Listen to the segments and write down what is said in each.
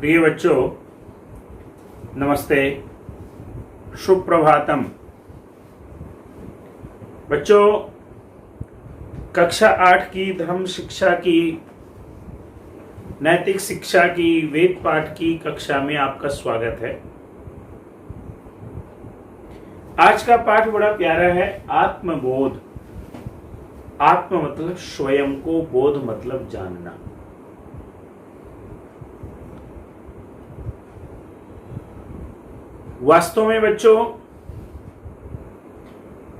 प्रिय बच्चों, नमस्ते, सुप्रभातम। बच्चों, कक्षा 8 की धर्म शिक्षा की, नैतिक शिक्षा की, वेद पाठ की कक्षा में आपका स्वागत है। आज का पाठ बड़ा प्यारा है, आत्मबोध। आत्म मतलब स्वयं को, बोध मतलब जानना। वास्तव में बच्चों,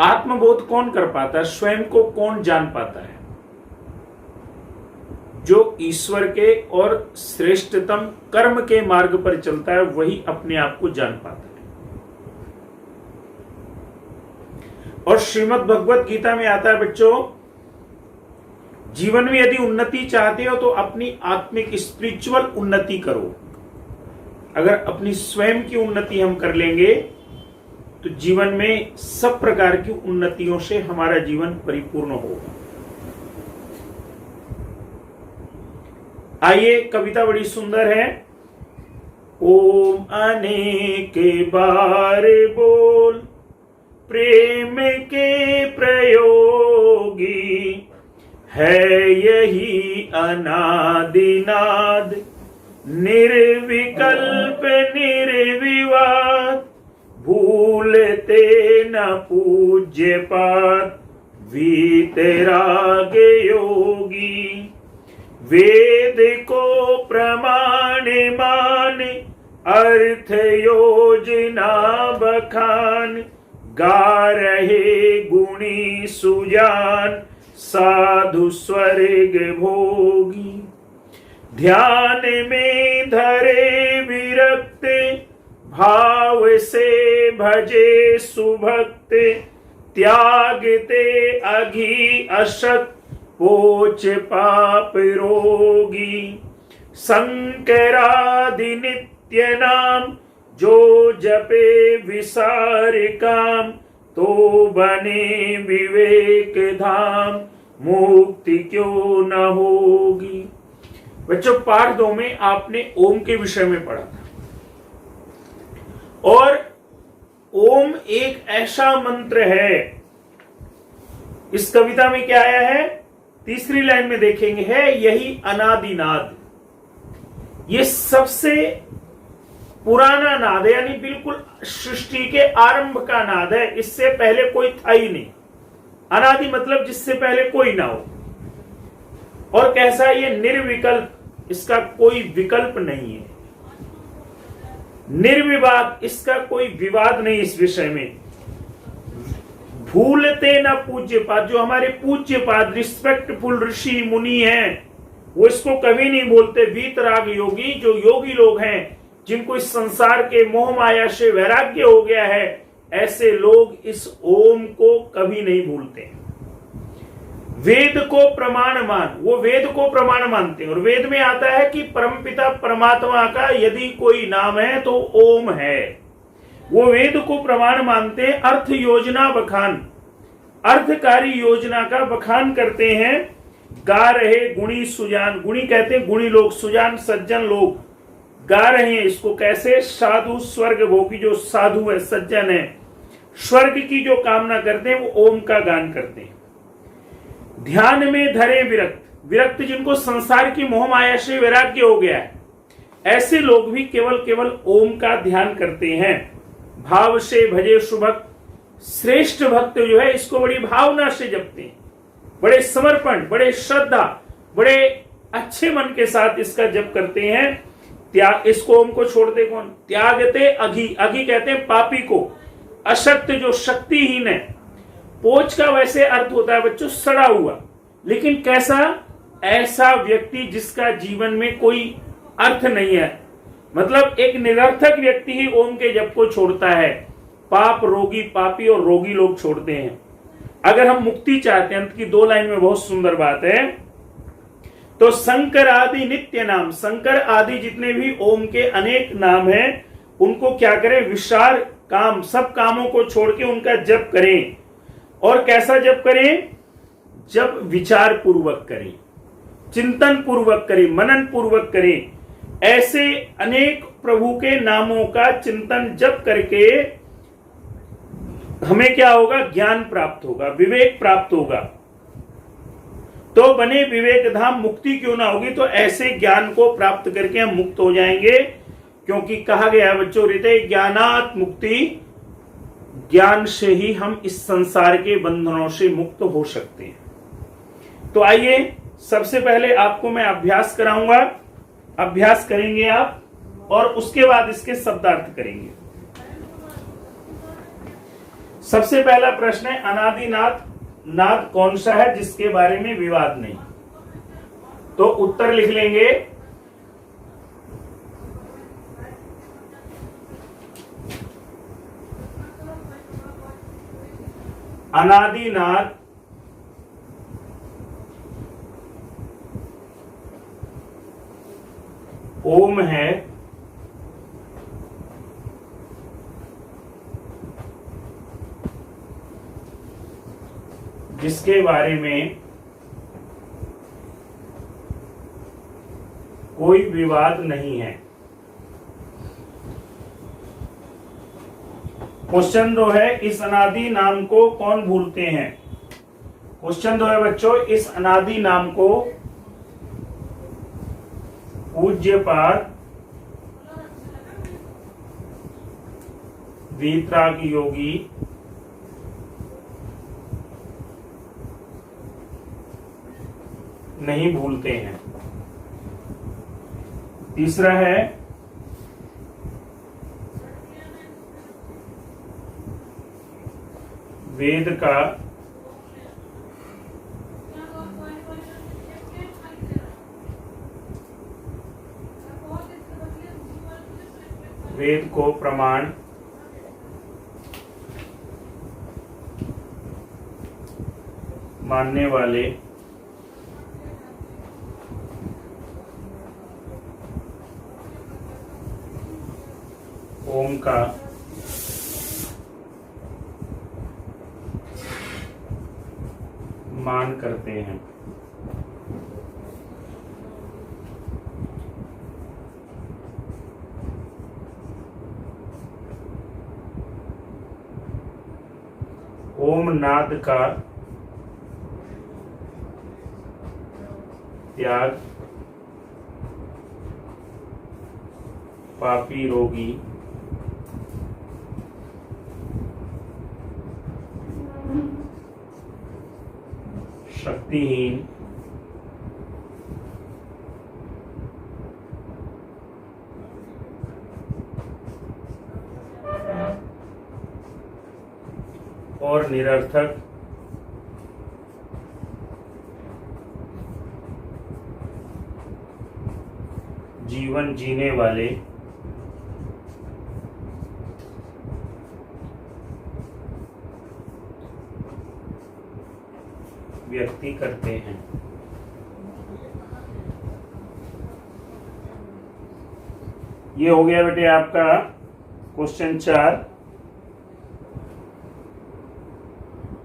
आत्मबोध कौन कर पाता है? स्वयं को कौन जान पाता है? जो ईश्वर के और श्रेष्ठतम कर्म के मार्ग पर चलता है, वही अपने आप को जान पाता है। और श्रीमद् भगवत गीता में आता है बच्चों, जीवन में यदि उन्नति चाहते हो तो अपनी आत्मिक स्पिरिचुअल उन्नति करो। अगर अपनी स्वयं की उन्नति हम कर लेंगे तो जीवन में सब प्रकार की उन्नतियों से हमारा जीवन परिपूर्ण होगा। आइए, कविता बड़ी सुंदर है। ओम अनेक बार बोल, प्रेम के प्रयोगी, है यही अनादिनाद, निर्विकल्प निर्विवाद, भूलते न पूज्य पाद, वीतराग योगी। वेद को प्रमाण मान, अर्थ योजना बखान, गा रहे गुणी सुजान, साधु स्वर्ग भोगी। ध्यान में धरे विरक्त, भाव से भजे सुभक्त, त्यागते अघी अशक्त, पोच पाप रोगी। शंकरादि नित्य नाम, जो जपे विसार काम, तो बने विवेक धाम, मुक्ति क्यों न होगी। बच्चों, पाठ 2 में आपने ओम के विषय में पढ़ा था, और ओम एक ऐसा मंत्र है। इस कविता में क्या आया है? तीसरी लाइन में देखेंगे, है यही अनादिनाद। ये सबसे पुराना नाद है, यानी बिल्कुल सृष्टि के आरंभ का नाद है। इससे पहले कोई था ही नहीं। अनादि मतलब जिससे पहले कोई ना हो। और कैसा? ये निर्विकल्प, इसका कोई विकल्प नहीं है। निर्विवाद, इसका कोई विवाद नहीं इस विषय में। भूलते न पूज्य पाद, जो हमारे पूज्य पाद, रिस्पेक्टफुल ऋषि मुनि हैं, वो इसको कभी नहीं बोलते। वीतराग योगी, जो योगी लोग हैं, जिनको इस संसार के मोह माया से वैराग्य हो गया है, ऐसे लोग इस ओम को कभी नहीं भूलते। वेद को प्रमाण मान, वो वेद को प्रमाण मानते हैं। और वेद में आता है कि परमपिता परमात्मा का यदि कोई नाम है तो ओम है। वो वेद को प्रमाण मानते हैं। अर्थ योजना बखान, अर्थकारी योजना का बखान करते हैं। गा रहे गुणी सुजान, गुणी कहते हैं गुणी लोग, सुजान सज्जन लोग गा रहे हैं इसको। कैसे? साधु स्वर्ग भोगी, जो साधु है, सज्जन है, स्वर्ग की जो कामना करते हैं, वो ओम का गान करते हैं। ध्यान में धरे विरक्त, विरक्त जिनको संसार की मोह माया से वैराग्य हो गया है, ऐसे लोग भी केवल ओम का ध्यान करते हैं। भाव से भजे सुभक्त, श्रेष्ठ भक्त जो है इसको बड़ी भावना से जपते हैं, बड़े समर्पण, बड़े श्रद्धा, बड़े अच्छे मन के साथ इसका जप करते हैं। त्याग, इसको ओम को छोड़ते कौन? त्यागते अघी, अघी कहते हैं पापी को, अशक्त जो शक्तिहीन है। पोच का वैसे अर्थ होता है बच्चों सड़ा हुआ, लेकिन कैसा? ऐसा व्यक्ति जिसका जीवन में कोई अर्थ नहीं है, मतलब एक निरर्थक व्यक्ति ही ओम के जप को छोड़ता है। पाप रोगी, पापी और रोगी लोग छोड़ते हैं। अगर हम मुक्ति चाहते हैं, अंत की 2 लाइन में बहुत सुंदर बात है, तो शंकर आदि नित्य नाम, शंकर आदि जितने भी ओम के अनेक नाम हैं, उनको क्या करें? विचार काम, सब कामों को छोड़ के उनका जप करें। और कैसा जप करें? जब विचार पूर्वक करें, चिंतन पूर्वक करें, मनन पूर्वक करें। ऐसे अनेक प्रभु के नामों का चिंतन जप करके हमें क्या होगा? ज्ञान प्राप्त होगा, विवेक प्राप्त होगा। तो बने विवेक धाम, मुक्ति क्यों ना होगी? तो ऐसे ज्ञान को प्राप्त करके हम मुक्त हो जाएंगे, क्योंकि कहा गया है बच्चों, रीते ज्ञानात मुक्ति, ज्ञान से ही हम इस संसार के बंधनों से मुक्त हो सकते हैं। तो आइए सबसे पहले आपको मैं अभ्यास कराऊंगा, अभ्यास करेंगे आप, और उसके बाद इसके शब्दार्थ करेंगे। सबसे पहला प्रश्न है, अनादिनाथ नाद कौन सा है जिसके बारे में विवाद नहीं? तो उत्तर लिख लेंगे, अनादिनाद ओम है, जिसके बारे में कोई विवाद नहीं है। क्वेश्चन 2 है, इस अनादि नाम को कौन भूलते हैं? क्वेश्चन 2 है बच्चों, इस अनादि नाम को पूज्यपाद वीतराग योगी नहीं भूलते हैं। तीसरा है, वेद का वेद को प्रमाण मानने वाले ओम का मान करते हैं। ओम नाद का त्याग पापी रोगी शक्तिहीन और निरर्थक जीवन जीने वाले व्यक्ति करते हैं। ये हो गया बेटे आपका क्वेश्चन 4।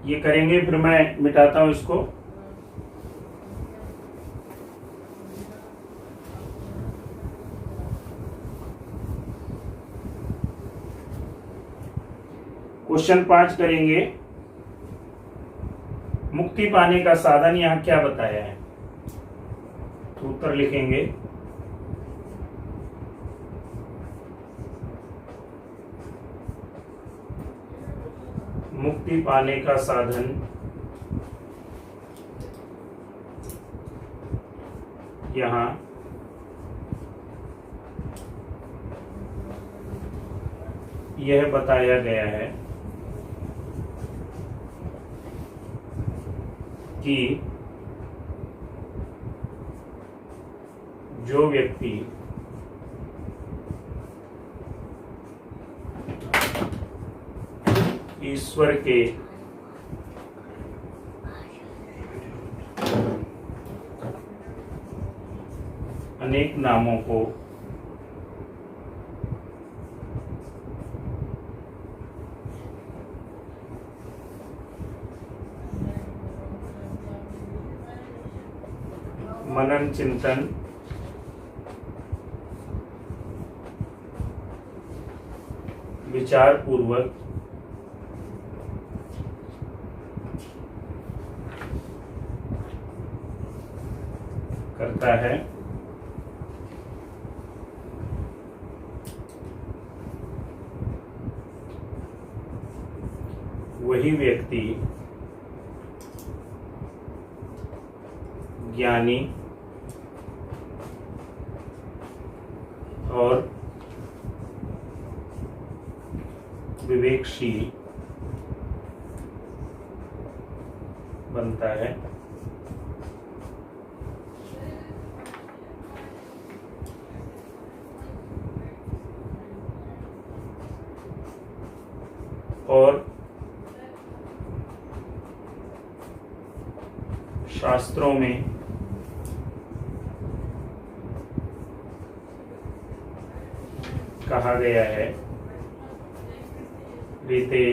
ये करेंगे, फिर मैं मिटाता हूं इसको। क्वेश्चन 5 करेंगे, मुक्ति पाने का साधन यहां क्या बताया है? तो उत्तर लिखेंगे, मुक्ति पाने का साधन यहां यह बताया गया है कि जो व्यक्ति ईश्वर के अनेक नामों को मनन चिंतन विचार पूर्वक करता है वही व्यक्ति ज्ञानी और विवेकशील बनता है। और शास्त्रों में कहा गया है रीते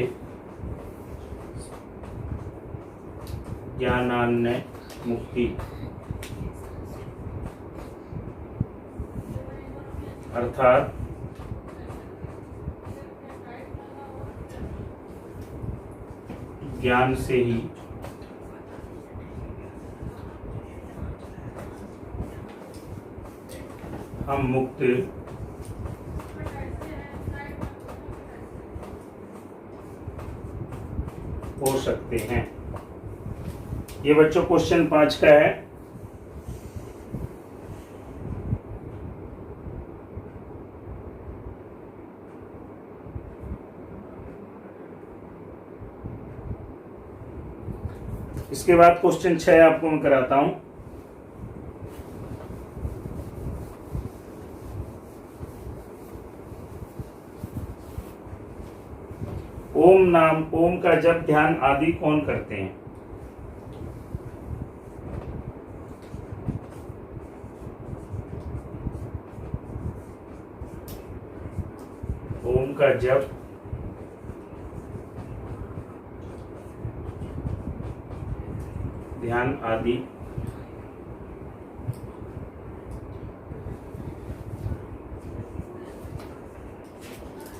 ज्ञानान्य मुक्ति, अर्थात ज्ञान से ही हम मुक्त हो सकते हैं। ये बच्चों क्वेश्चन 5 का है। इसके बाद क्वेश्चन 6 आपको मैं कराता हूं। ओम नाम, ओम का जप ध्यान आदि कौन करते हैं? ओम का जप ध्यान आदि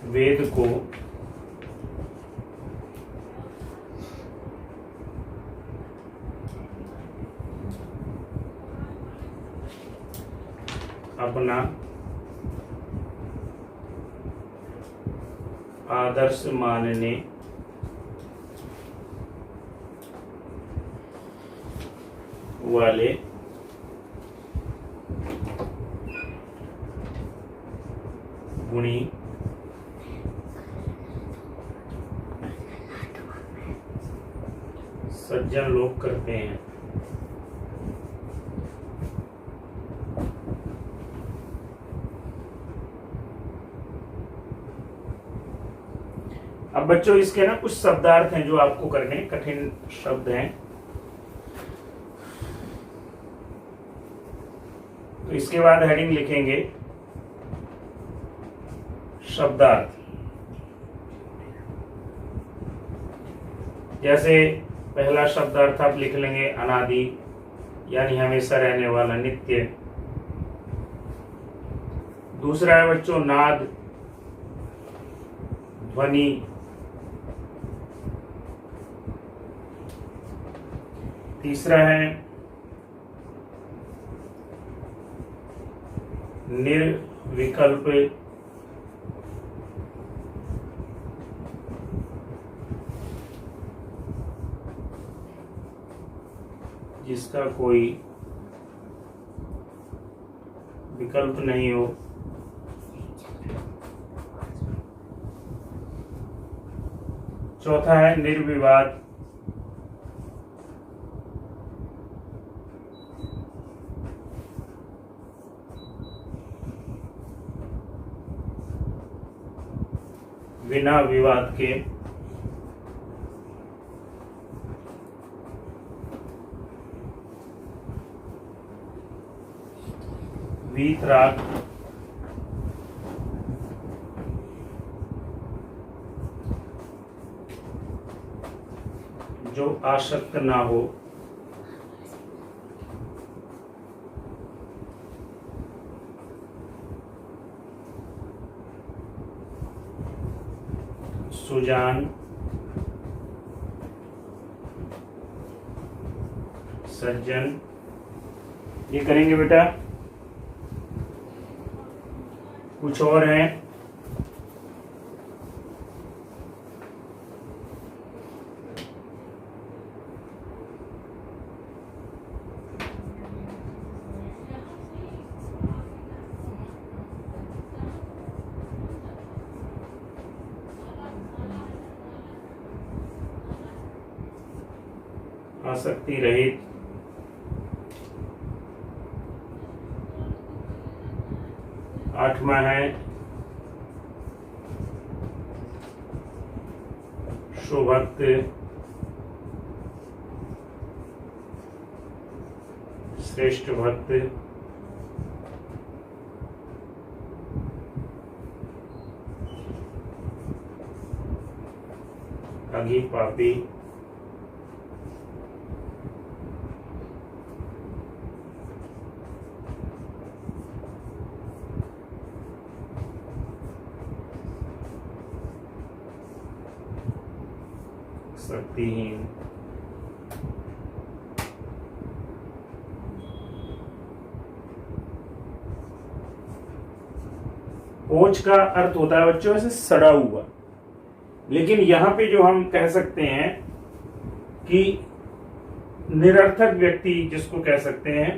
वेद को अपना आदर्श मानने वाले गुणी सज्जन लोग करते हैं। अब बच्चों इसके ना कुछ शब्दार्थ हैं जो आपको करने, कठिन शब्द हैं, तो इसके बाद हेडिंग लिखेंगे शब्दार्थ। जैसे पहला शब्दार्थ आप लिख लेंगे अनादि, यानी हमेशा रहने वाला, नित्य। दूसरा है बच्चों नाद, ध्वनि। तीसरा है निर्विकल्प, जिसका कोई विकल्प नहीं हो। चौथा है निर्विवाद, बिना विवाद के। वीतराग, जो आसक्त ना हो। सुजान, सज्जन, ये करेंगे बेटा। कुछ और है? आसक्ति रहित, आठवां है शोभक्त, श्रेष्ठ भक्त, अघिपापी, शक्तिहीन, ओज का अर्थ होता है बच्चों ऐसे सड़ा हुआ, लेकिन यहां पे जो हम कह सकते हैं कि निरर्थक व्यक्ति जिसको कह सकते हैं,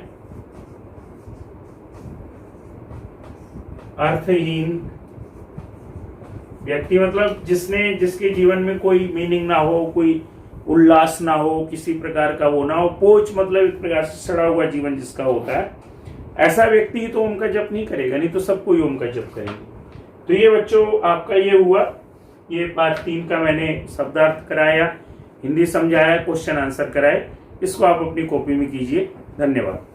अर्थहीन व्यक्ति मतलब जिसके जीवन में कोई मीनिंग ना हो, कोई उल्लास ना हो, किसी प्रकार का वो ना हो। पोच मतलब एक प्रकार से सड़ा हुआ जीवन जिसका होता है, ऐसा व्यक्ति तो ओम का जप नहीं करेगा, नहीं तो सब कोई ओम का जप करेंगे। तो ये बच्चों आपका ये हुआ, ये पार्ट 3 का मैंने शब्दार्थ कराया, हिंदी समझाया, क्वेश्चन आंसर कराए। इसको आप अपनी कॉपी में कीजिए। धन्यवाद।